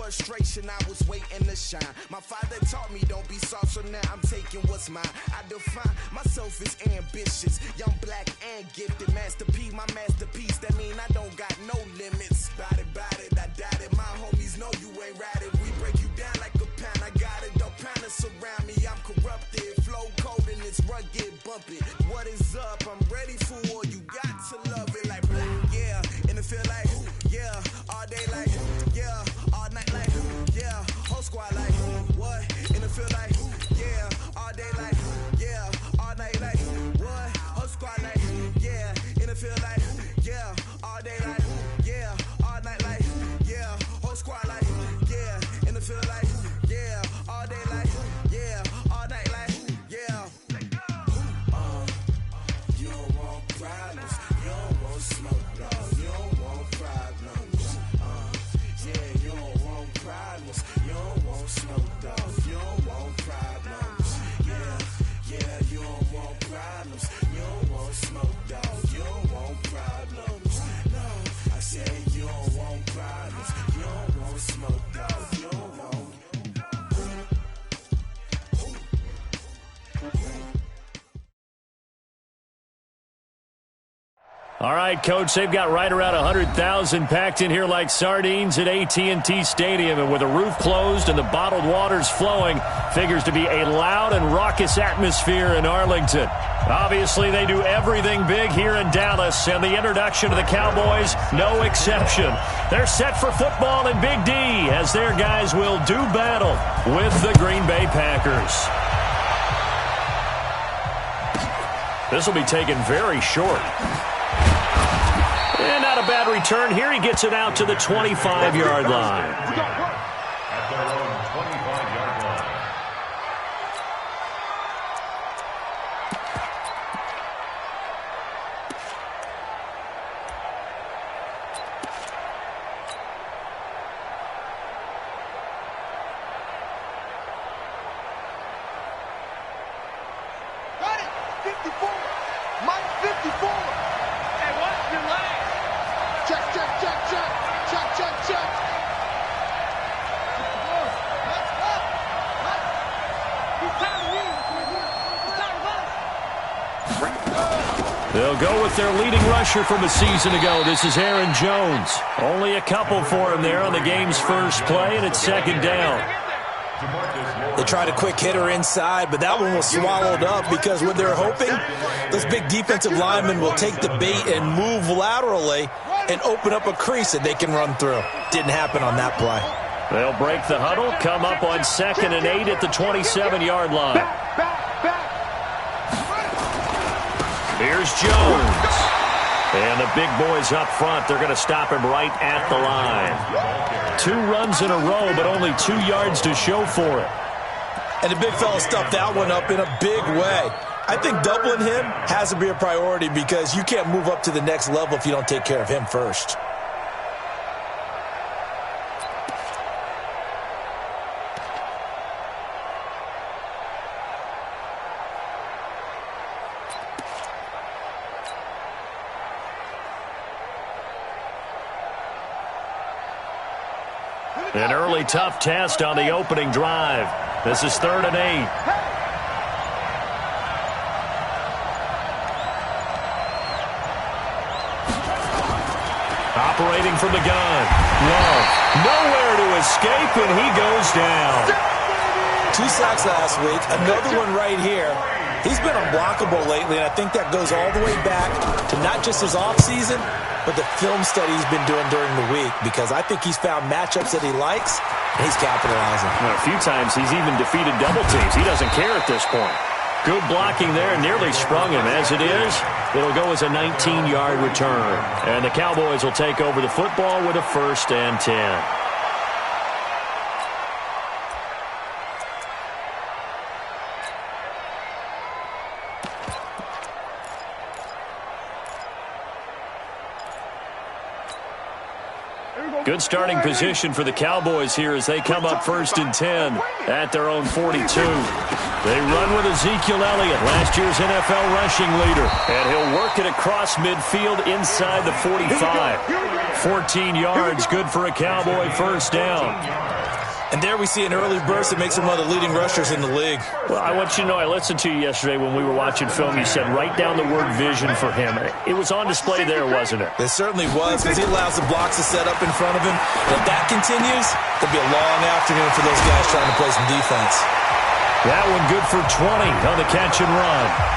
frustration, I was waiting to shine. My father taught me don't be soft, so now I'm taking what's mine. I define myself as ambitious, young, black, and gifted. Master P, my masterpiece, that mean I don't got no limits. Bout it, I doubt it. My homies know you ain't ratted. We break you down like a pound, I got it. Don't pound to surround me, I'm corrupted. Flow cold and it's rugged, bump it. What is up? I'm ready for war. You got to love it like black, yeah. And it feel like, yeah. All day like, yeah. All night like, yeah. Whole squad like, what? And it feel like, yeah. All day like, yeah. All night like, what? Whole squad like, yeah. And it feel like, yeah. All day like, yeah. All night like, yeah. Whole squad like, yeah. And it feel like, yeah. All day like, yeah. All night like, yeah. You don't want problems. You don't want smoke, dog. You don't want problems. Yeah, you don't want problems. You don't want smoke, dog. You don't want problems. Yeah, you don't want problems. You don't want smoke, dog. You don't want problems. No, I said you don't want problems. You don't want smoke, dog. You don't want. All right, Coach, they've got right around 100,000 packed in here like sardines at AT&T Stadium. And with the roof closed and the bottled waters flowing, figures to be a loud and raucous atmosphere in Arlington. Obviously, they do everything big here in Dallas, and the introduction of the Cowboys, no exception. They're set for football in Big D as their guys will do battle with the Green Bay Packers. This will be taken very short. And not a bad return here. He gets it out to the 25-yard line. At their own 25-yard line. Got it! 54! Mike 54! Hey, watch your leg! Check. They'll go with their leading rusher from a season ago. This is Aaron Jones. Only a couple for him there on the game's first play, and it's second down. They tried a quick hitter inside, but that one was swallowed up because what they're hoping, those big defensive linemen will take the bait and move laterally and open up a crease that they can run through. Didn't happen on that play. They'll break the huddle, come up on 2nd and 8 at the 27-yard line. Here's Jones. And the big boys up front, they're going to stop him right at the line. 2 runs in a row, but only 2 yards to show for it. And the big fella stuffed that one up in a big way. I think doubling him has to be a priority because you can't move up to the next level if you don't take care of him first. An early tough test on the opening drive. This is 3rd and 8. Operating from the gun. Love. Nowhere to escape, and he goes down. 2 sacks last week. Another one right here. He's been unblockable lately, and I think that goes all the way back to not just his offseason, but the film study he's been doing during the week, because I think he's found matchups that he likes, and he's capitalizing. Well, a few times he's even defeated double teams. He doesn't care at this point. Good blocking there, nearly sprung him. As it is, it'll go as a 19-yard return. And the Cowboys will take over the football with a 1st and 10. Good starting position for the Cowboys here as they come up 1st and 10 at their own 42. They run with Ezekiel Elliott, last year's NFL rushing leader. And he'll work it across midfield inside the 45. 14 yards, good for a Cowboy first down. And there we see an early burst that makes him one of the leading rushers in the league. Well, I want you to know, I listened to you yesterday when we were watching film. You said write down the word vision for him. It was on display there, wasn't it? It certainly was, because he allows the blocks to set up in front of him. And if that continues, there'll be a long afternoon for those guys trying to play some defense. That one good for 20 on the catch and run.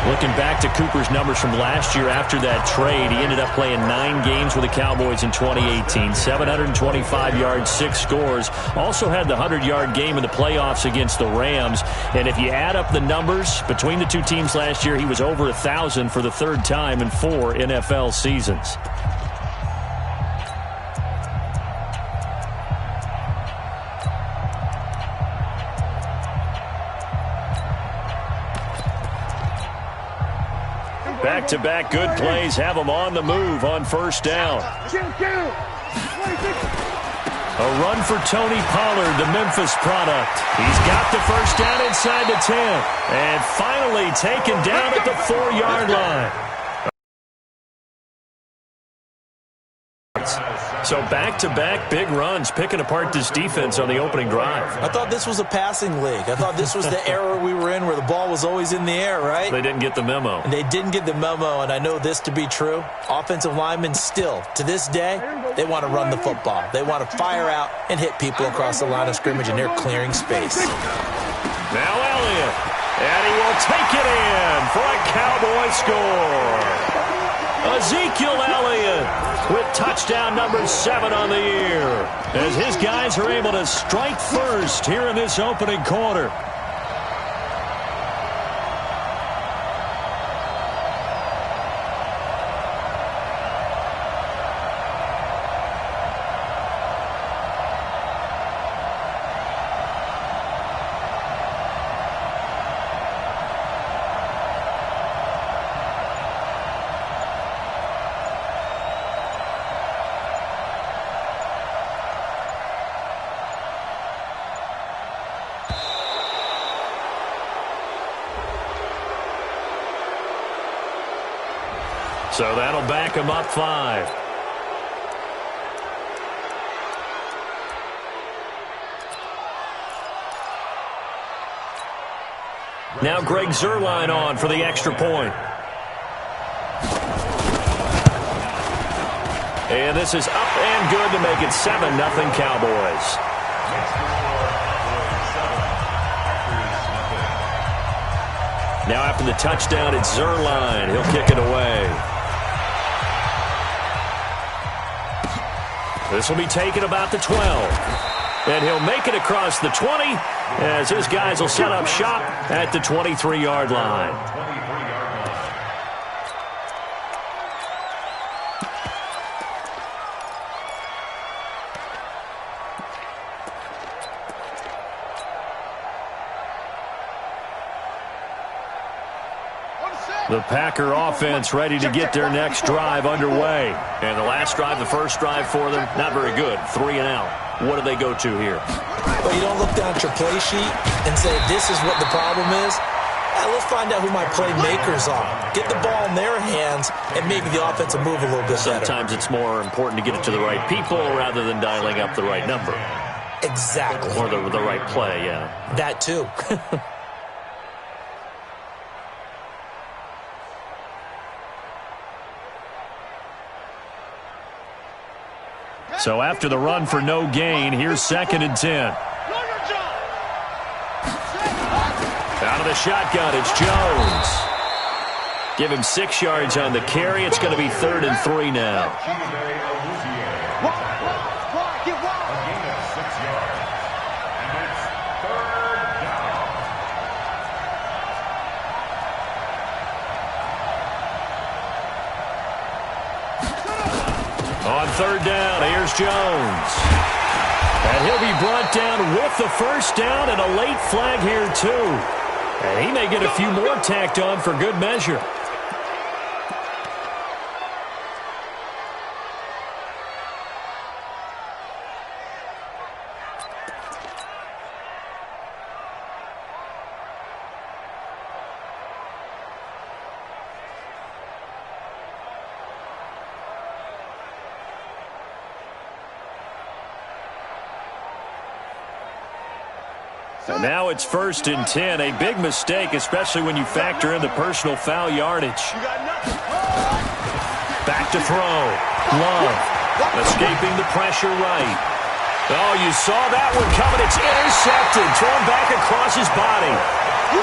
Looking back to Cooper's numbers from last year after that trade, he ended up playing 9 games with the Cowboys in 2018. 725 yards, 6 scores. Also had the 100-yard game in the playoffs against the Rams. And if you add up the numbers between the two teams last year, he was over 1,000 for the 3rd time in 4 NFL seasons. Back-to-back good plays have them on the move on first down. A run for Tony Pollard, the Memphis product. He's got the first down inside the 10. And finally taken down at the 4-yard line. So back-to-back big runs, picking apart this defense on the opening drive. I thought this was a passing league. I thought this was the era we were in where the ball was always in the air, right? They didn't get the memo. And they didn't get the memo, and I know this to be true. Offensive linemen still, to this day, they want to run the football. They want to fire out and hit people across the line of scrimmage, and they're clearing space. Now Elliott, and he will take it in for a Cowboy score. Ezekiel Elliott with touchdown number 7 on the year, as his guys are able to strike first here in this opening quarter. So that'll back him up 5. Now Greg Zuerlein on for the extra point. And this is up and good to make it 7-0 Cowboys. Now after the touchdown, it's Zuerlein. He'll kick it away. This will be taken about the 12. And he'll make it across the 20 as his guys will set up shop at the 23-yard line. The Packer offense ready to get their next drive underway. And the last drive, the first drive for them, not very good. 3 and out. What do they go to here? Well, you don't look down at your play sheet and say, this is what the problem is. Let's find out who my playmakers are. Get the ball in their hands, and maybe the offense will move a little bit better. Sometimes it's more important to get it to the right people rather than dialing up the right number. Exactly. Or the right play, yeah. That too. So after the run for no gain, here's 2nd and 10. Out of the shotgun, it's Jones. Give him 6 yards on the carry. It's going to be 3rd and 3 now. On 3rd down, here's Jones. And he'll be brought down with the first down and a late flag here, too. And he may get a few more tacked on for good measure. And now it's 1st and 10. A big mistake, especially when you factor in the personal foul yardage. Back to throw. Love escaping the pressure right. Oh, you saw that one coming. It's intercepted. Thrown back across his body.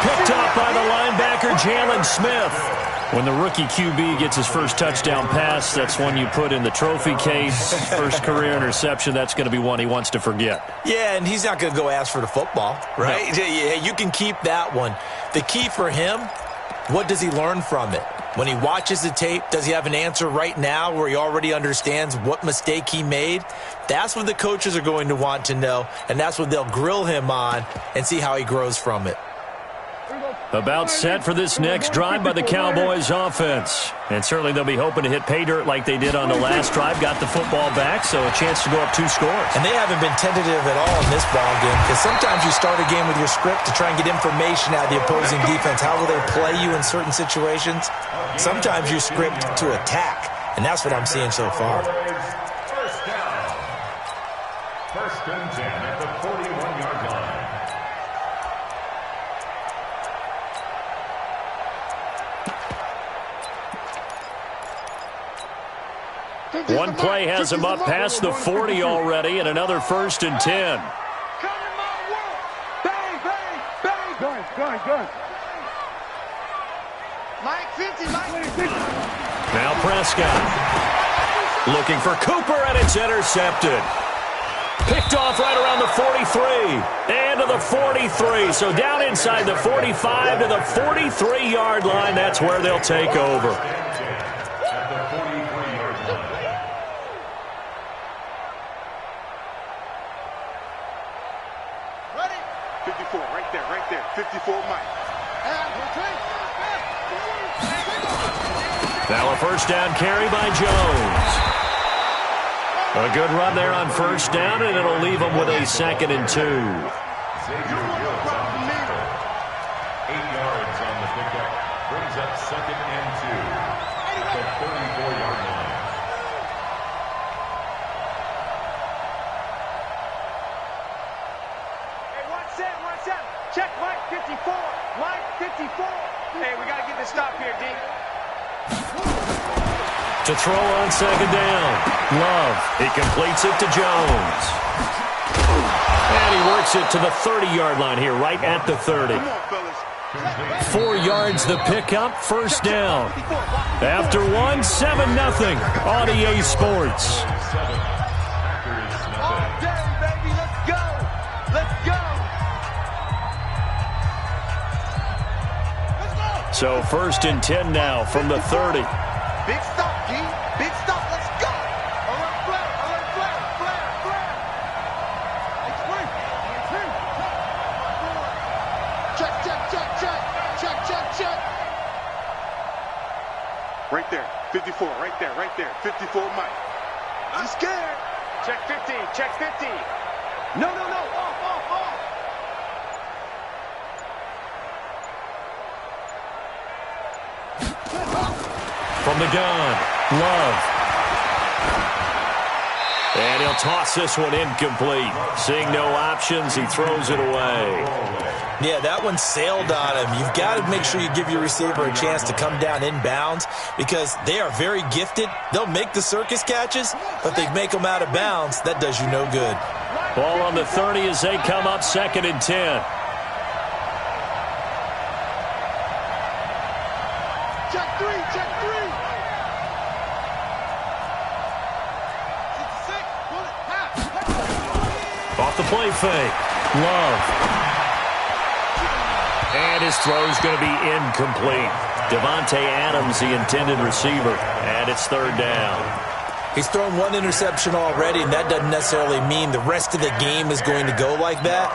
Picked up by the linebacker, Jalen Smith. When the rookie QB gets his first touchdown pass, that's one you put in the trophy case. First career interception, that's going to be one he wants to forget. Yeah, and he's not going to go ask for the football, right? No. Yeah, you can keep that one. The key for him, what does he learn from it? When he watches the tape, does he have an answer right now where he already understands what mistake he made? That's what the coaches are going to want to know, and that's what they'll grill him on and see how he grows from it. About set for this next drive by the Cowboys offense. And certainly they'll be hoping to hit pay dirt like they did on the last drive. Got the football back, so a chance to go up 2 scores. And they haven't been tentative at all in this ball game, because sometimes you start a game with your script to try and get information out of the opposing defense. How will they play you in certain situations? Sometimes you script to attack, and that's what I'm seeing so far. First down. 1st and 10 at the 41-yard line. One play has him up past the 40 already, and another 1st and 10. Now Prescott looking for Cooper, and it's intercepted. Picked off right around the 43 and to the 43. So down inside the 45 to the 43-yard line. That's where they'll take over. Right there. 54 Mike. Now a first down carry by Jones. A good run there on first down, and it'll leave them with a 2nd and 2. 8 yards on the pickup. Brings up 2nd and 2 at the 34-yard line. Check Mike 54. Mike 54. Hey, we got to get this stop here, D. To throw on 2nd down. Love. He completes it to Jones. And he works it to the 30-yard line here, right at the 30. 4 yards the pickup, 1st down. After 1, 7-0 on EA Sports. So 1st and 10 now from the 30. Big stop, D. Big stop. Let's go. All right, Flair. Check. Right there. 54. Right there. 54 Mike. I'm scared. Check 50. No. Off. From the gun, Love. And he'll toss this one incomplete. Seeing no options, he throws it away. Yeah, that one sailed on him. You've got to make sure you give your receiver a chance to come down inbounds because they are very gifted. They'll make the circus catches, but they make them out of bounds. That does you no good. Ball on the 30 as they come up 2nd and 10. Check three. Off the play fake. Love. And his throw's going to be incomplete. Devontae Adams, the intended receiver. And it's 3rd down. He's thrown 1 interception already, and that doesn't necessarily mean the rest of the game is going to go like that.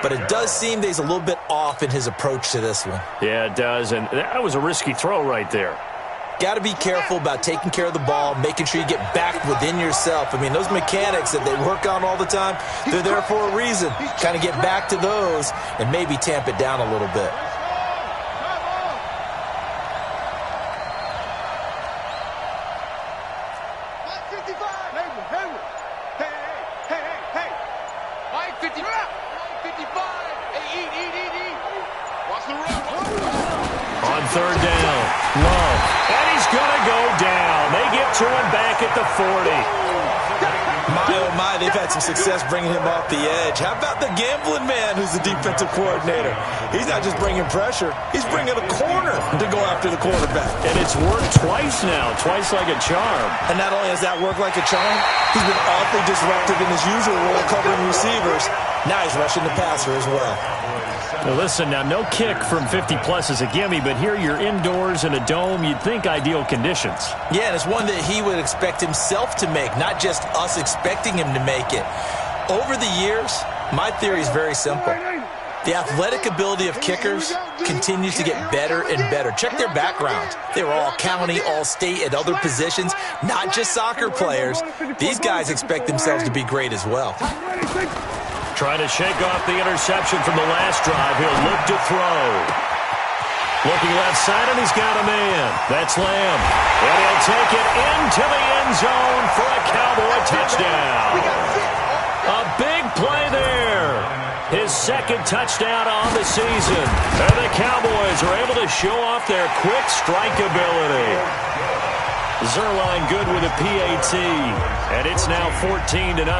But it does seem that he's a little bit off in his approach to this one. Yeah, it does. And that was a risky throw right there. Got to be careful about taking care of the ball, making sure you get back within yourself. I mean, those mechanics that they work on all the time, they're there for a reason. Kind of get back to those and maybe tamp it down a little bit. Hey. Mike 55. third down. Love. And he's going to go down. They get to him back at the 40. My, oh my, they've had some success bringing him off the edge. How about the gambling man who's the defensive coordinator? He's not just bringing pressure. He's bringing a corner to go after the quarterback. And it's worked twice now, twice like a charm. And not only has that worked like a charm, he's been awfully disruptive in his usual role covering receivers. Now he's rushing the passer as well. Now listen, now no kick from 50-plus is a gimme, but here you're indoors in a dome. You'd think ideal conditions. Yeah, and it's one that he would expect himself to make, not just us expecting him to make it. Over the years, my theory is very simple. The athletic ability of kickers continues to get better and better. Check their background. They were all county, all state, at other positions, not just soccer players. These guys expect themselves to be great as well. Trying to shake off the interception from the last drive. He'll look to throw. Looking left side, and he's got a man. That's Lamb. And he'll take it into the end zone for a Cowboy touchdown. A big play there. His second touchdown on the season. And the Cowboys are able to show off their quick strike ability. Zerline good with a PAT. And it's now 14-0.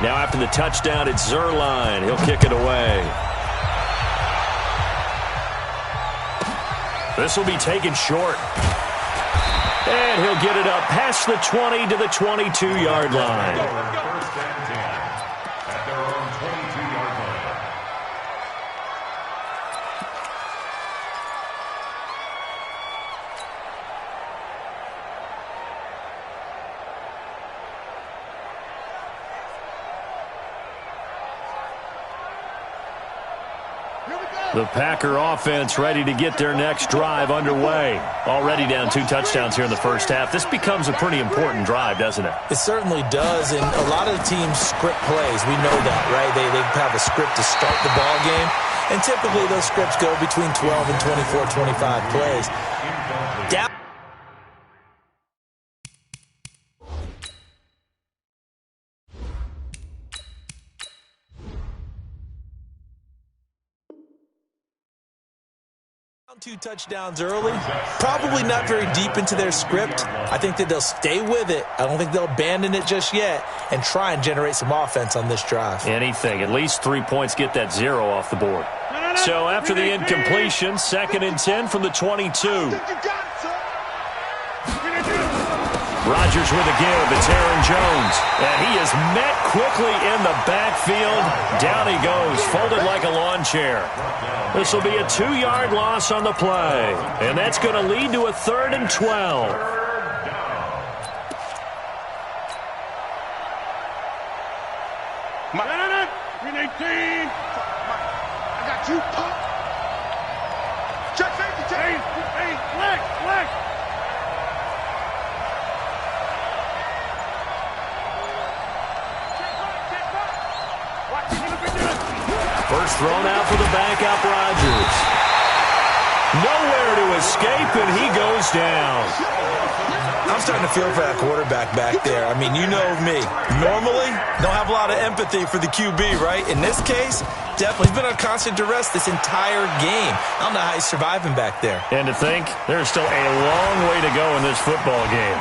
Now after the touchdown, it's Zerline. He'll kick it away. This will be taken short. And he'll get it up past the 20 to the 22-yard line. First and 10 at their own 22-yard line. The Packer offense ready to get their next drive underway. Already down 2 touchdowns here in the first half. This becomes a pretty important drive, doesn't it? It certainly does, and a lot of the teams script plays. We know that, right? They have a script to start the ball game, and typically those scripts go between 12 and 24, 25 plays. Down two touchdowns early, probably not very deep into their script. I think that they'll stay with it. I don't think they'll abandon it just yet and try and generate some offense on this drive. Anything. At least 3 points, get that 0 off the board. So after the incompletion, 2nd and 10 from the 22. Rodgers with a give. It's Aaron Jones. And he is met quickly in the backfield. Down he goes, folded like a lawn chair. This will be a 2-yard loss on the play. And that's going to lead to a 3rd and 12. Green 18. I got you. Check safety. Hey, leg. First thrown out for the backup, Rodgers. Nowhere to escape, and he goes down. I'm starting to feel for that quarterback back there. I mean, you know me. Normally, don't have a lot of empathy for the QB, right? In this case, definitely. He's been on constant duress this entire game. I don't know how he's surviving back there. And to think, there's still a long way to go in this football game.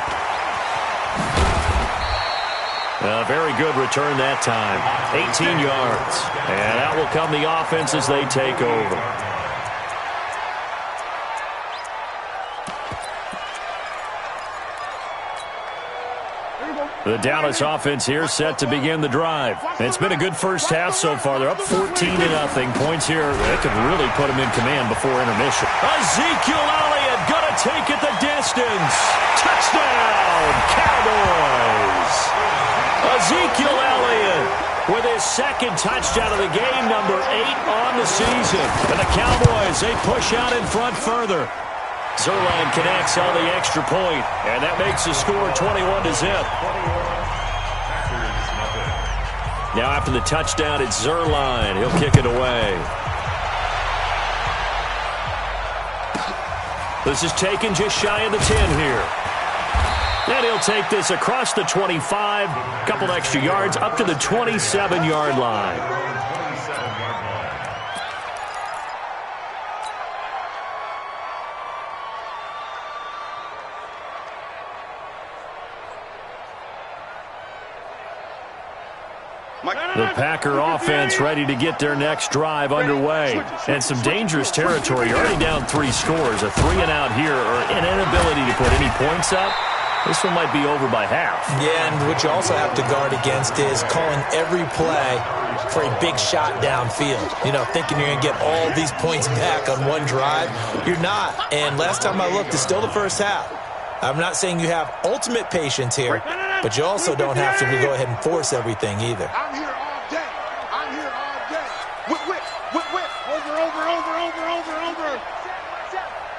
Very good return that time. 18 yards. And out will come the offense as they take over. The Dallas offense here set to begin the drive. It's been a good first half so far. They're up 14-0. Points here, they could really put them in command before intermission. Ezekiel Elliott gonna take it the distance. Touchdown, Cowboys. Ezekiel Elliott with his second touchdown of the game, number 8 on the season. And the Cowboys, they push out in front further. Zerline connects on the extra point, and that makes the score 21-0. Now after the touchdown, it's Zerline. He'll kick it away. This is taken just shy of the 10 here. And he'll take this across the 25, a couple extra yards, up to the 27-yard line. The Packer offense ready to get their next drive underway. And some dangerous territory. You're already down 3 scores. A 3-and-out here or an inability to put any points up. This one might be over by half. Yeah, and what you also have to guard against is calling every play for a big shot downfield. You know, thinking you're going to get all these points back on one drive. You're not. And last time I looked, it's still the first half. I'm not saying you have ultimate patience here, but you also don't have to go ahead and force everything either. I'm here all day. I'm here all day. Whip, whip, whip, whip. Over.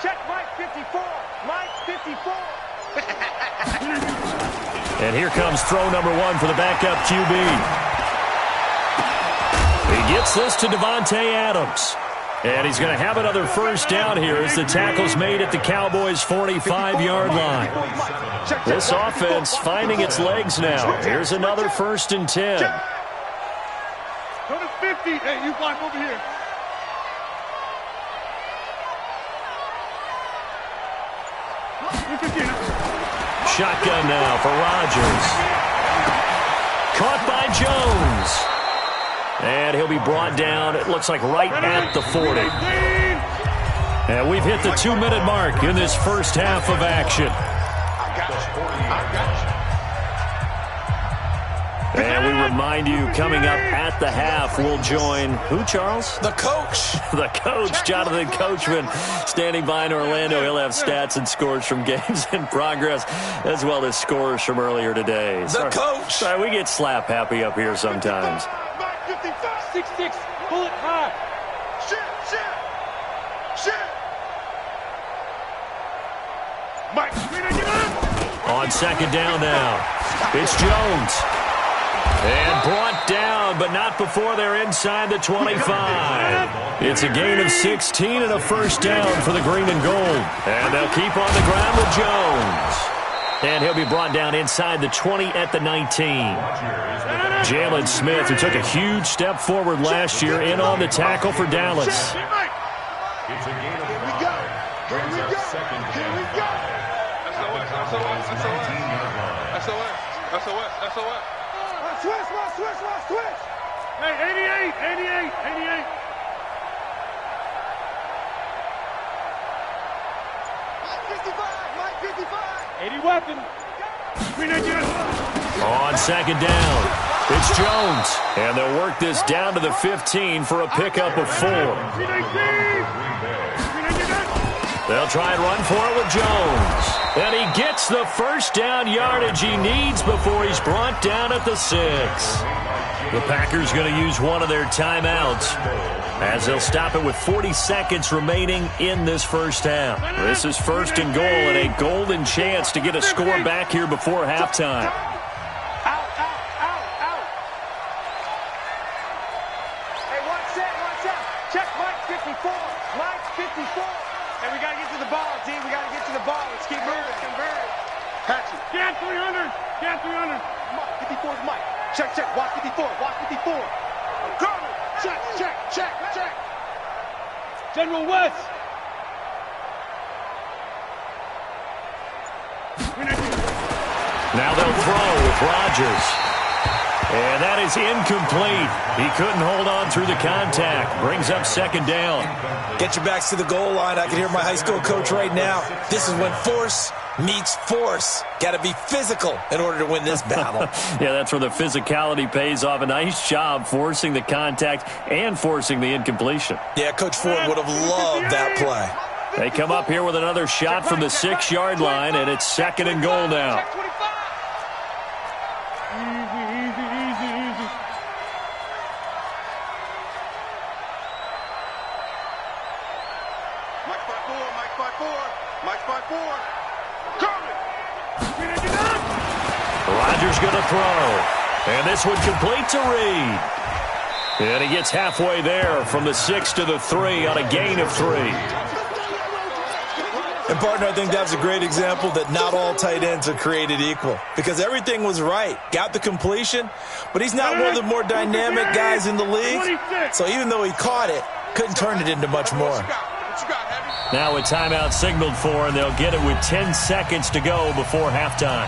Check Mike 54. Mike 54. And here comes throw number 1 for the backup QB. He gets this to Devontae Adams. And he's going to have another first down here as the tackle's made at the Cowboys' 45-yard line. This offense finding its legs now. Here's another 1st and 10. Go to 50. Hey, you block over here. Shotgun now for Rodgers. Caught by Jones. And he'll be brought down, it looks like right at the 40. And we've hit the 2-minute mark in this first half of action. And we remind you, coming up at the half, we'll join, who, Charles? The coach. The coach, Jonathan Coachman, standing by in Orlando. He'll have stats and scores from games in progress, as well as scores from earlier today. The coach. Sorry, we get slap happy up here sometimes. 6-6, bullet high. Shit. Mike, on second down now, it's Jones. And brought down, but not before they're inside the 25. It's a gain of 16 and a first down for the green and gold. And they'll keep on the ground with Jones. And he'll be brought down inside the 20 at the 19. Jalen Smith, who took a huge step forward last year, in on the tackle for Dallas. It's a gain of 5. Brings up second down. SOS. Switch. Hey, 88. Mike 55. 80 weapon. On second down, it's Jones. And they'll work this down to the 15 for a pickup of 4. They'll try and run for it with Jones. And he gets the first down yardage he needs before he's brought down at the 6. The Packers going to use one of their timeouts as they'll stop it with 40 seconds remaining in this first half. This is 1st and goal and a golden chance to get a score back here before halftime. Out. Hey, watch out. Check Mike 54. Mike 54. And we got to get to the ball, D. We got to get to the ball. Let's keep moving. Convert. Hatchet. Get 300. Mike 54 is Mike. Check. Watch 54. Coming. Check. General West. Now they'll throw with Rodgers. And that is incomplete. He couldn't hold on through the contact. Brings up second down. Get your backs to the goal line. I can hear my high school coach right now. This is when force meets force. Got to be physical in order to win this battle. Yeah, that's where the physicality pays off. A nice job forcing the contact and forcing the incompletion. Yeah, Coach Ford would have loved that play. They come up here with another shot from the 6-yard line, and it's second and goal now. Easy. Mike 54. Coming. Rodgers going to throw. And this one complete to Reed. And he gets halfway there from the 6 to the 3 on a gain of 3. And, partner, I think that's a great example that not all tight ends are created equal. Because everything was right. Got the completion, but he's not one of the more dynamic guys in the league. So even though he caught it, couldn't turn it into much more. Now a timeout signaled for, and they'll get it with 10 seconds to go before halftime.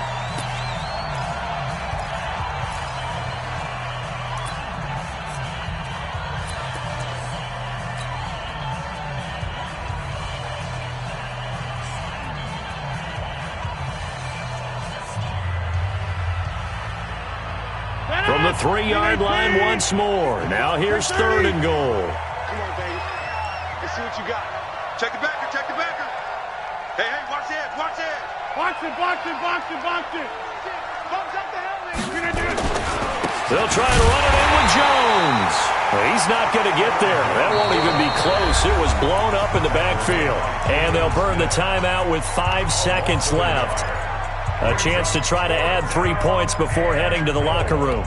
the 3-yard line once more. Now here's 3rd and goal. Come on, baby. Let's see what you got. Check the backer, check the backer. Hey, watch the edge, watch the edge. Box it. Box up the helmet. They'll try and run it in with Jones. Well, he's not going to get there. That won't even be close. It was blown up in the backfield. And they'll burn the timeout with 5 seconds left. A chance to try to add 3 points before heading to the locker room.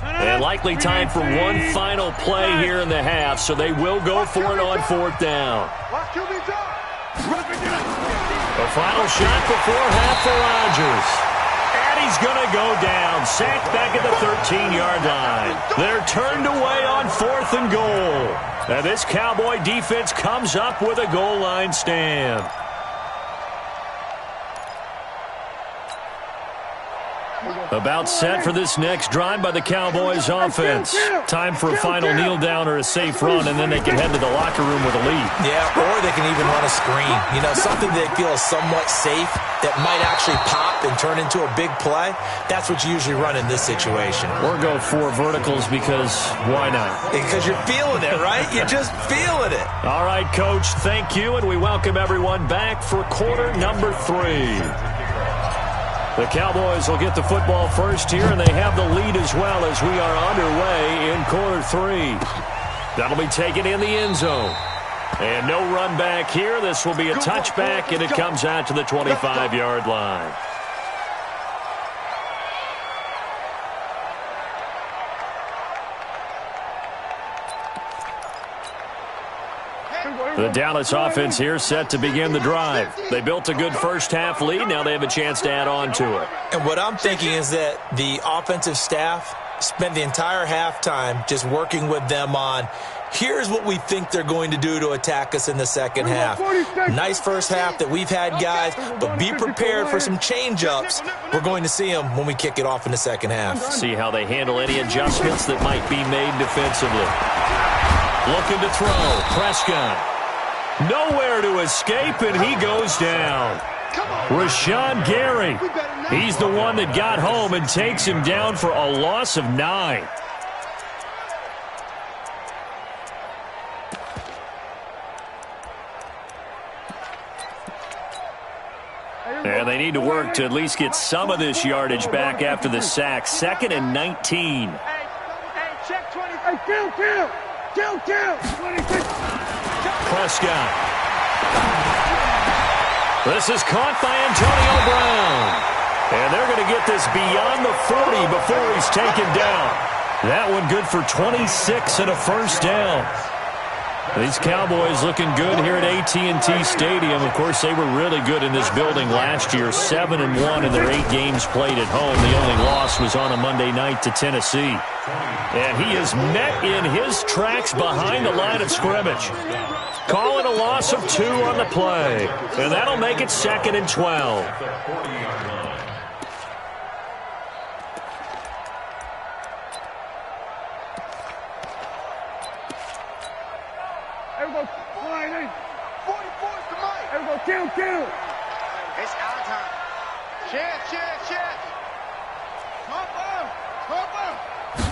And likely time for one final play here in the half, so they will go for it on 4th down. The final shot before half for Rodgers. And he's going to go down. Sacked back at the 13-yard line. They're turned away on 4th and goal. Now this Cowboy defense comes up with a goal line stand. About set for this next drive by the Cowboys offense. Time for a final kneel down or a safe run, and then they can head to the locker room with a lead. Yeah, or they can even run a screen. You know, something they feel is somewhat safe that might actually pop and turn into a big play. That's what you usually run in this situation. Or go 4 verticals because why not? Because you're feeling it, right? You're just feeling it. All right, Coach, thank you, and we welcome everyone back for quarter number 3. The Cowboys will get the football first here, and they have the lead as well as we are underway in quarter 3. That'll be taken in the end zone. And no run back here. This will be a touchback, and it comes out to the 25-yard line. The Dallas offense here set to begin the drive. They built a good first-half lead. Now they have a chance to add on to it. And what I'm thinking is that the offensive staff spent the entire halftime just working with them on, here's what we think they're going to do to attack us in the second half. Nice first half that we've had, guys, but be prepared for some change-ups. We're going to see them when we kick it off in the second half. See how they handle any adjustments that might be made defensively. Looking to throw. Prescott. Nowhere to escape, and he goes down. Rashawn Gary. He's the one that got home and takes him down for a loss of 9. And they need to work to at least get some of this yardage back after the sack. 2nd and 19. Hey, check 20. Hey, kill. 26. Prescott. This is caught by Antonio Brown. And they're going to get this beyond the 40 before he's taken down. That one good for 26 and a first down. These Cowboys looking good here at AT&T Stadium. Of course, they were really good in this building last year. 7-1 in their 8 games played at home. The only loss was on a Monday night to Tennessee. And he is met in his tracks behind the line of scrimmage. Calling a loss of 2 on the play. And that'll make it 2nd and 12. Everybody, line in. 44's the mic. Everybody, kill. It's our time. Chance. Pump.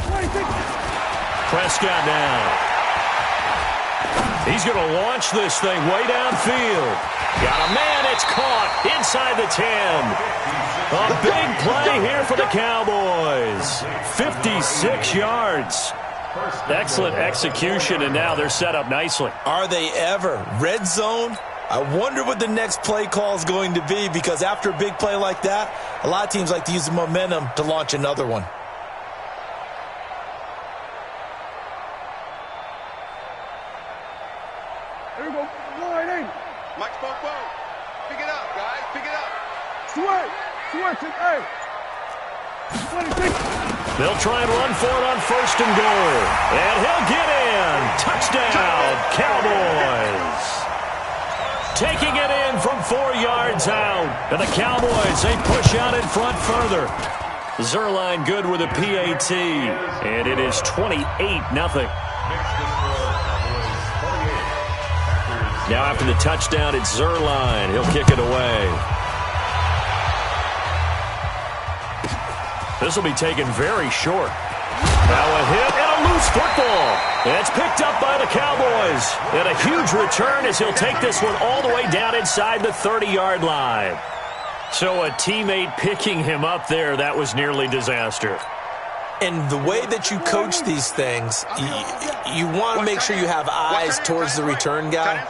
26. Prescott now. He's going to launch this thing way downfield. Got a man, it's caught inside the 10. A big play here for the Cowboys. 56 yards. Excellent execution, and now they're set up nicely. Are they ever? Red zone? I wonder what the next play call is going to be, because after a big play like that, a lot of teams like to use the momentum to launch another one. Everybody, line in. Mike Spoke. Pick it up, guys. Pick They'll try and run for it on 1st and goal. And he'll get in. Touchdown, Cowboys. Taking it in from 4 yards out. And the Cowboys, they push out in front further. Zerline good with a PAT. And it is 28-0. Now after the touchdown, it's Zerline. He'll kick it away. This will be taken very short. Now a hit and a loose football. And it's picked up by the Cowboys. And a huge return as he'll take this one all the way down inside the 30-yard line. So a teammate picking him up there, that was nearly disaster. And the way that you coach these things, you want to make sure you have eyes towards the return guy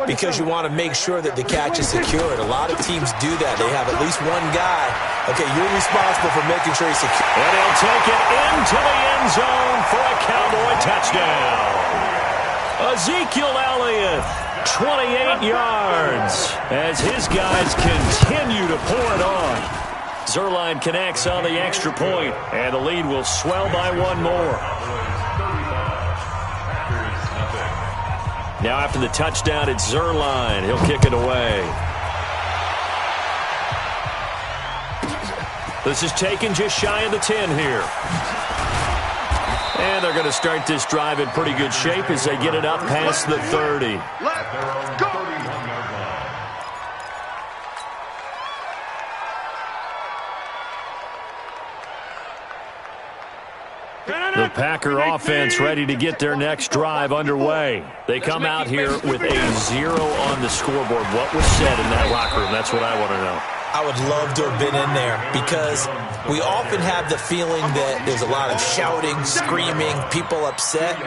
because you want to make sure that the catch is secured. A lot of teams do that. They have at least one guy. Okay, you're responsible for making sure he's secure. And he'll take it into the end zone for a Cowboy touchdown. Ezekiel Elliott, 28 yards, as his guys continue to pour it on. Zerline connects on the extra point, and the lead will swell by one more. Now after the touchdown, it's Zerline. He'll kick it away. This is taken just shy of the 10 here. And they're going to start this drive in pretty good shape as they get it up past the 30. Let's go. The Packer offense ready to get their next drive underway. They come out here with a 0 on the scoreboard. What was said in that locker room? That's what I want to know. I would love to have been in there because we often have the feeling that there's a lot of shouting, screaming, people upset.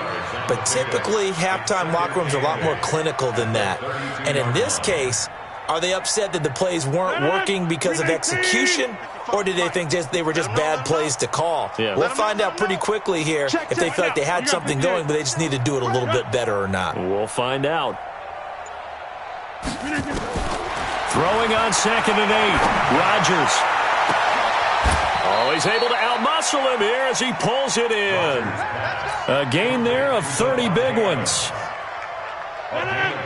But typically, halftime locker rooms are a lot more clinical than that. And in this case, are they upset that the plays weren't working because of execution? Or did they think they were just bad plays to call? Yeah. We'll find out pretty quickly here if they feel like they had something going, but they just need to do it a little bit better or not. We'll find out. Throwing on 2nd and 8. Rodgers. Oh, he's able to outmuscle him here as he pulls it in. A gain there of 30 big ones.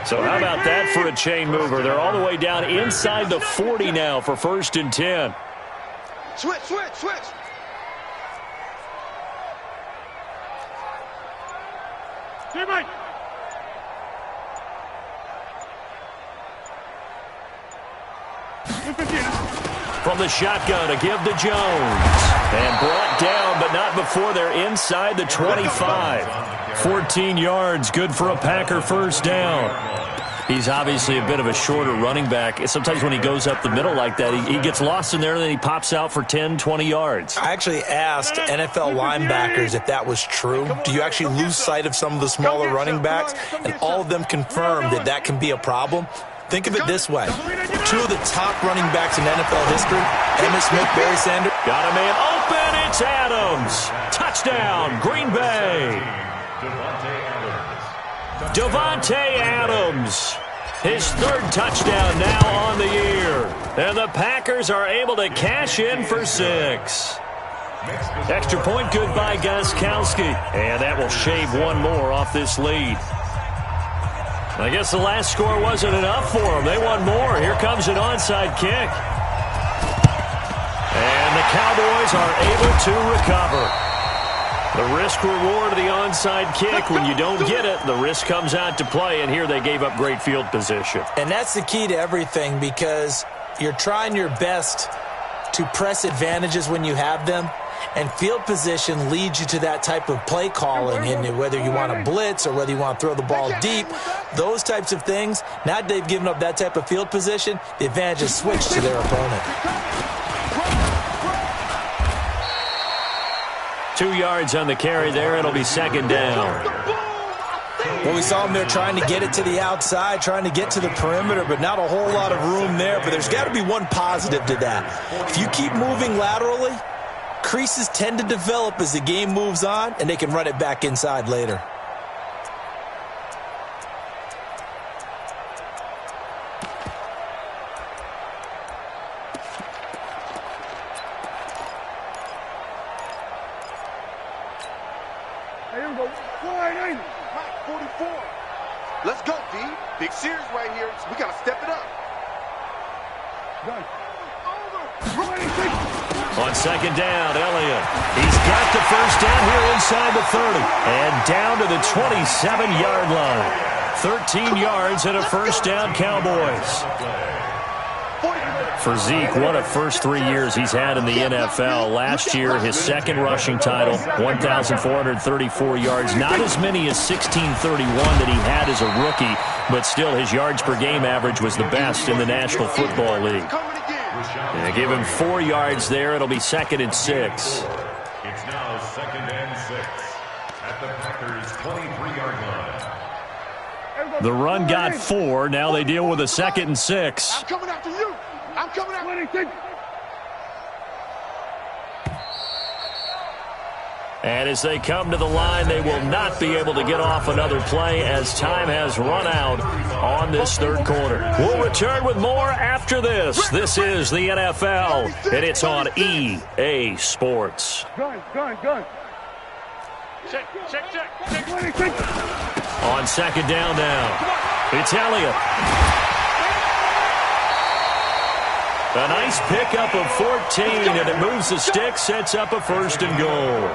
So how about that for a chain mover? They're all the way down inside the 40 now for 1st and 10. Switch. Teammate. From the shotgun to give to Jones. And brought down, but not before they're inside the 25. 14 yards, good for a Packer first down. He's obviously a bit of a shorter running back. Sometimes when he goes up the middle like that, he gets lost in there, and then he pops out for 10, 20 yards. I actually asked NFL linebackers if that was true. Do you actually lose sight of some of the smaller running backs? And all of them confirmed that that can be a problem. Think of it this way. 2 of the top running backs in NFL history, Emmitt Smith, Barry Sanders. Got a man open. It's Adams. Touchdown, Green Bay. Devontae Adams. His 3rd touchdown now on the year. And the Packers are able to cash in for 6. Extra point good by Gostkowski. And that will shave one more off this lead. I guess the last score wasn't enough for them. They want more. Here comes an onside kick. And the Cowboys are able to recover. The risk-reward of the onside kick, when you don't get it, the risk comes out to play, and here they gave up great field position. And that's the key to everything because you're trying your best to press advantages when you have them, and field position leads you to that type of play calling, and whether you want to blitz or whether you want to throw the ball deep, those types of things, now that they've given up that type of field position, the advantage is switched to their opponent. 2 yards on the carry there. It'll be 2nd down. Well, we saw them there trying to get it to the outside, trying to get to the perimeter, but not a whole lot of room there. But there's got to be one positive to that. If you keep moving laterally, creases tend to develop as the game moves on, and they can run it back inside later. Mike, 44. Let's go, D. Big series right here. We got to step it up. On second down, Elliott. He's got the first down here inside the 30. And down to the 27-yard line. 13 yards and a first down, Cowboys. For Zeke, what a first 3 years he's had in the NFL. Last year, his second rushing title, 1,434 yards. Not as many as 1,631 that he had as a rookie, but still his yards per game average was the best in the National Football League. They give him 4 yards there. It'll be 2nd and 6. It's now 2nd and 6 at the Packers' 23-yard line. The run got 4. Now they deal with a 2nd and 6. I'm coming after you. I'm coming after you. And as they come to the line, they will not be able to get off another play as time has run out on this third quarter. We'll return with more after this. This is the NFL, and it's on EA Sports. Gun. Check. On second down now, it's Elliott. A nice pickup of 14, and it moves the stick, sets up a 1st and goal.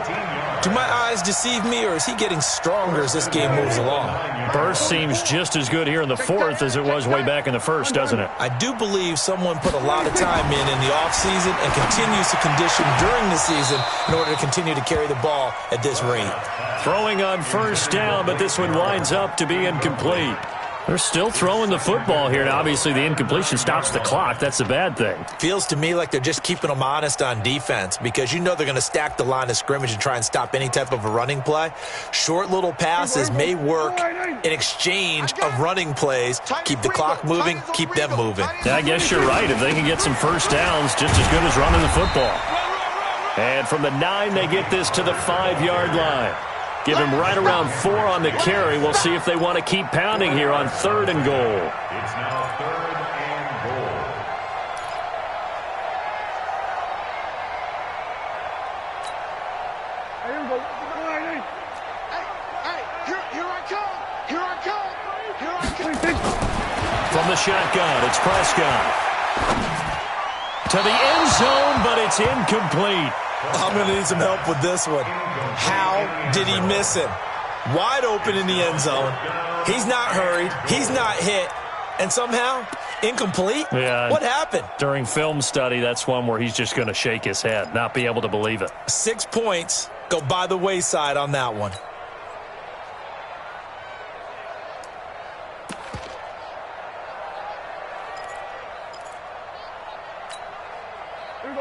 Do my eyes deceive me, or is he getting stronger as this game moves along? Burst seems just as good here in the 4th as it was way back in the 1st, doesn't it? I do believe someone put a lot of time in the offseason and continues to condition during the season in order to continue to carry the ball at this rate. Throwing on 1st down, but this one winds up to be incomplete. They're still throwing the football here, and obviously the incompletion stops the clock. That's the bad thing. Feels to me like they're just keeping them honest on defense because you know they're going to stack the line of scrimmage and try and stop any type of a running play. Short little passes may work in exchange of running plays. Keep the clock moving, keep them moving. Yeah, I guess you're right. If they can get some 1st downs, just as good as running the football. And from the 9, they get this to the 5-yard line. Give him right around 4 on the carry. We'll see if they want to keep pounding here on 3rd and goal. It's now 3rd and goal. Here I come. From the shotgun, it's Prescott. To the end zone, but it's incomplete. I'm going to need some help with this one. How did he miss him? Wide open in the end zone. He's not hurried. He's not hit. And somehow, incomplete? Yeah. What happened? During film study, that's one where he's just going to shake his head, not be able to believe it. 6 points go by the wayside on that one.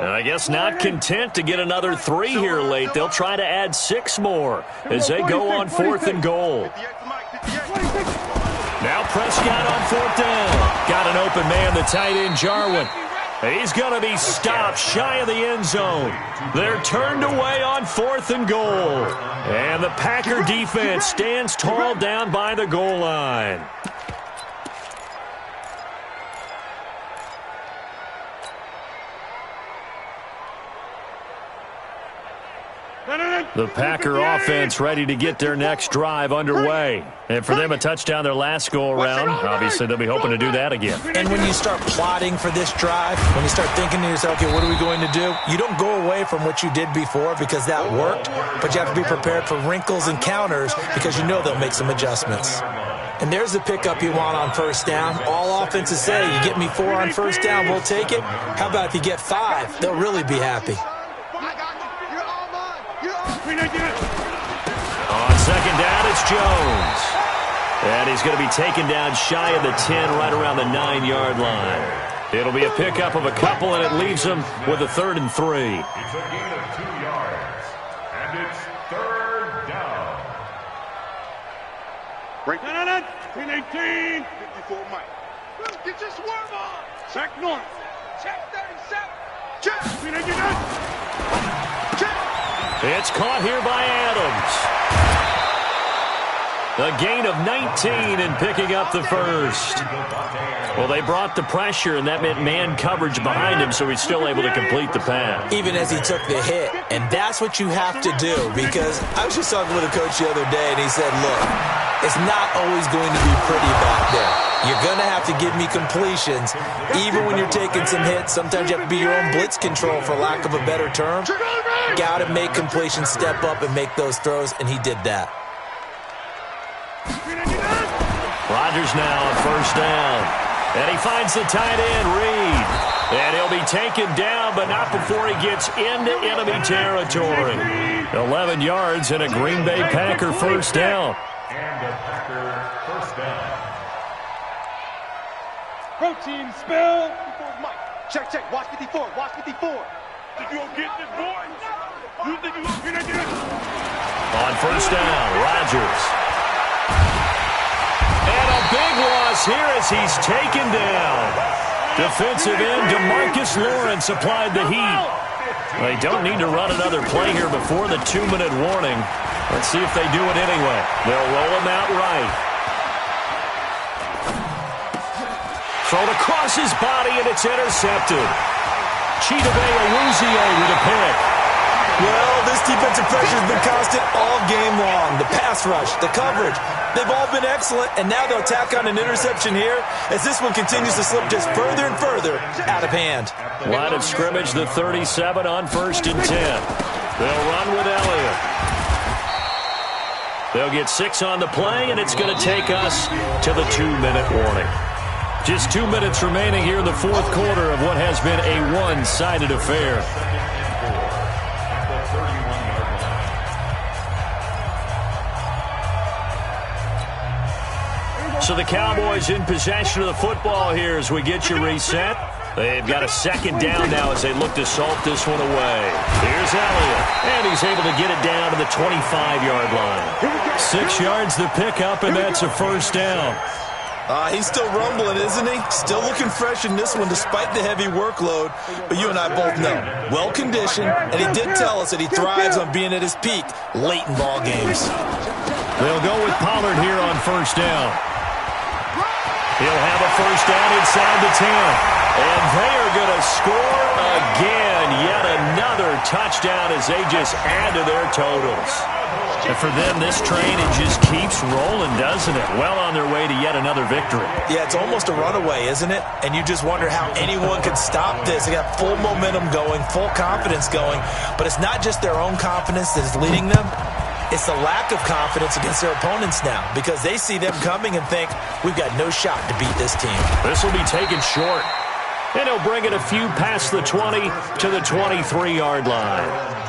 And I guess not content to get another 3 here late. They'll try to add 6 more as they go on 4th and goal. Now Prescott on 4th down. Got an open man, the tight end, Jarwin. He's going to be stopped shy of the end zone. They're turned away on 4th and goal. And the Packer defense stands tall down by the goal line. The Packer offense ready to get their next drive underway. And for them, a touchdown their last go-around. Obviously, they'll be hoping to do that again. And when you start plotting for this drive, when you start thinking to yourself, okay, what are we going to do? You don't go away from what you did before because that worked, but you have to be prepared for wrinkles and counters because you know they'll make some adjustments. And there's the pickup you want on 1st down. All offenses say, you get me 4 on 1st down, we'll take it. How about if you get 5? They'll really be happy. On 2nd down, it's Jones. And he's going to be taken down shy of the 10, right around the 9-yard line. It'll be a pickup of a couple, and it leaves him with a 3rd and 3. It's a gain of 2 yards, and it's 3rd down. Break. 18. 54, Mike. Get your swerve on. Check north. Check 37. Check. It's caught here by Adams. A gain of 19 and picking up the first. Well, they brought the pressure, and that meant man coverage behind him, so he's still able to complete the pass. Even as he took the hit, and that's what you have to do, because I was just talking with a coach the other day, and he said, look, it's not always going to be pretty back there. You're going to have to give me completions, even when you're taking some hits. Sometimes you have to be your own blitz control, for lack of a better term. Got to make completions, step up, and make those throws, and he did that. Rodgers now on first down. And he finds the tight end, Reed. And he'll be taken down, but not before he gets into enemy territory. 11 yards and a Green Bay Packer first down. And a Packer first down. Protein spill. Mike. Check. Watch 54. Watch 54. Think you gonna get this, boy? You think you gonna get it? On first down, Rodgers. And a big loss here as he's taken down. Defensive end DeMarcus Lawrence applied the heat. They don't need to run another play here before the 2-minute warning. Let's see if they do it anyway. They'll roll him out right. Thrown across his body, and it's intercepted. Chidobe Awuzie with a pick. Well, this defensive pressure has been constant all game long. The pass rush, the coverage, they've all been excellent, and now they'll tack on an interception here as this one continues to slip just further and further out of hand. Line of scrimmage, the 37 on 1st and 10. They'll run with Elliott. They'll get 6 on the play, and it's going to take us to the 2-minute warning. Just 2 minutes remaining here in the fourth quarter of what has been a one-sided affair. So the Cowboys in possession of the football here as we get you reset. They've got a second down now as they look to salt this one away. Here's Elliott, and he's able to get it down to the 25-yard line. 6 yards the pickup, and that's a first down. He's still rumbling, isn't he? Still looking fresh in this one despite the heavy workload. But you and I both know, well-conditioned, and he did tell us that he thrives on being at his peak late in ball games. They'll go with Pollard here on first down. He'll have a first down inside the 10. And they are going to score again. Yet another touchdown as they just add to their totals. And for them, this train, it just keeps rolling, doesn't it? Well on their way to yet another victory. Yeah, it's almost a runaway, isn't it? And you just wonder how anyone could stop this. They got full momentum going, full confidence going. But it's not just their own confidence that is leading them. It's the lack of confidence against their opponents now because they see them coming and think, we've got no shot to beat this team. This will be taken short. And he'll bring it a few past the 20 to the 23-yard line.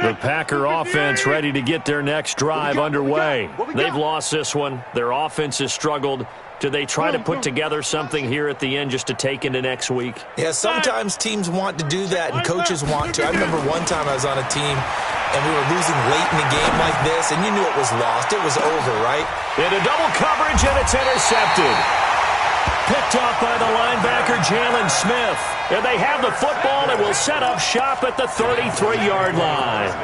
The Packer offense ready to get their next drive underway. They've lost this one. Their offense has struggled. Do they try to put together something here at the end just to take into next week? Yeah, sometimes teams want to do that and coaches want to. I remember one time I was on a team and we were losing late in the game like this, and you knew it was lost. It was over, right? Into double coverage, and it's intercepted. Picked off by the linebacker, Jalen Smith. And they have the football and will set up shop at the 33-yard line.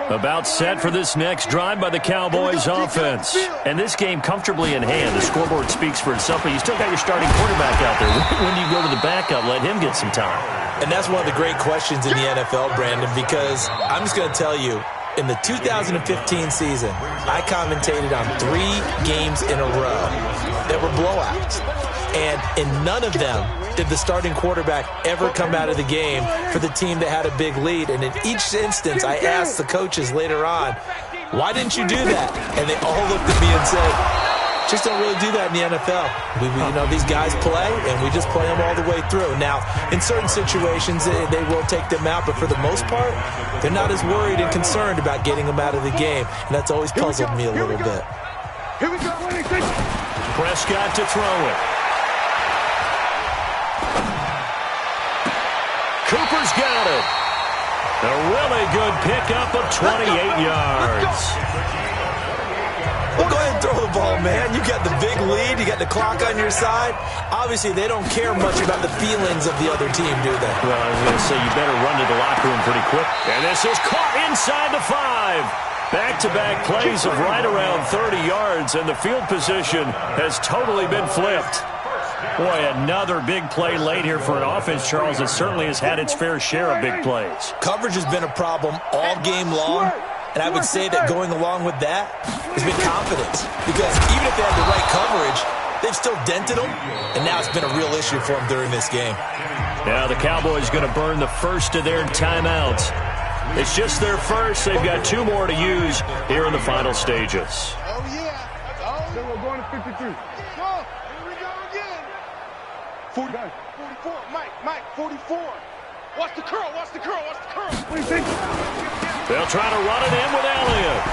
About set for this next drive by the Cowboys offense. And this game comfortably in hand. The scoreboard speaks for itself, but you still got your starting quarterback out there. When do you go to the backup? Let him get some time. And that's one of the great questions in the NFL, Brandon, because I'm just going to tell you, in the 2015 season, I commentated on 3 games in a row that were blowouts. And in none of them did the starting quarterback ever come out of the game for the team that had a big lead. And in each instance, I asked the coaches later on, why didn't you do that? And they all looked at me and said, just don't really do that in the NFL. These guys play, and we just play them all the way through. Now, in certain situations, they will take them out, but for the most part, they're not as worried and concerned about getting them out of the game, and that's always puzzled me a little bit. Here we go. Prescott to throw it. Cooper's got it. A really good pickup of 28 yards. Well, go ahead and throw the ball, man. You got the big lead. You got the clock on your side. Obviously, they don't care much about the feelings of the other team, do they? Well, I was going to say, you better run to the locker room pretty quick. And this is caught inside the 5. Back-to-back plays of right around 30 yards, and the field position has totally been flipped. Boy, another big play late here for an offense, Charles, that certainly has had its fair share of big plays. Coverage has been a problem all game long. And I would say that going along with that has been confidence. Because even if they had the right coverage, they've still dented them. And now it's been a real issue for them during this game. Now the Cowboys going to burn the first of their timeouts. It's just their first. They've got 2 more to use here in the final stages. Oh, yeah. Then we're going to 53. Here we go again. 44. Mike, 44. Watch the curl. What do you think? They'll try to run it in with Elliott.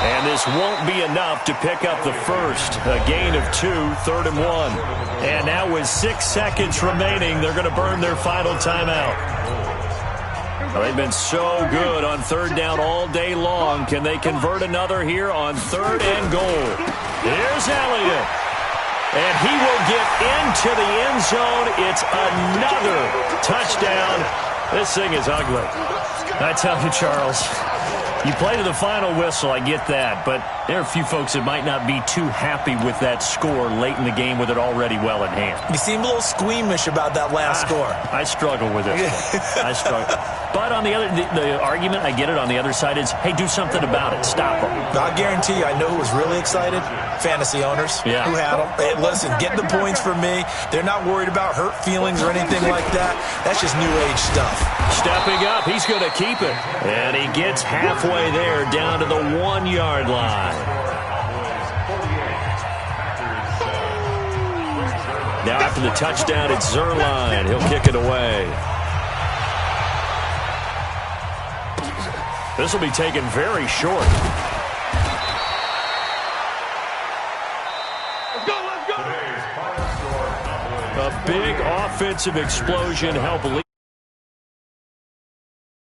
And this won't be enough to pick up the first. A gain of 2, 3rd and 1. And now with 6 seconds remaining, they're going to burn their final timeout. Well, they've been so good on 3rd down all day long. Can they convert another here on 3rd and goal? Here's Elliott. And he will get into the end zone. It's another touchdown. This thing is ugly. I tell you, Charles, you play to the final whistle, I get that, but there are a few folks that might not be too happy with that score late in the game with it already well in hand. You seem a little squeamish about that last score. I struggle with it. I struggle. But on the other, the argument, I get it, on the other side is, hey, do something about it. Stop them. I guarantee you, I know who was really excited. Fantasy owners who had them. Hey, listen, get the points for me. They're not worried about hurt feelings or anything like that. That's just new age stuff. Stepping up, he's going to keep it. And he gets halfway there down to the 1-yard line. Now after the touchdown, it's Zerline. He'll kick it away. This will be taken very short. Let's go. A big offensive explosion helped lead.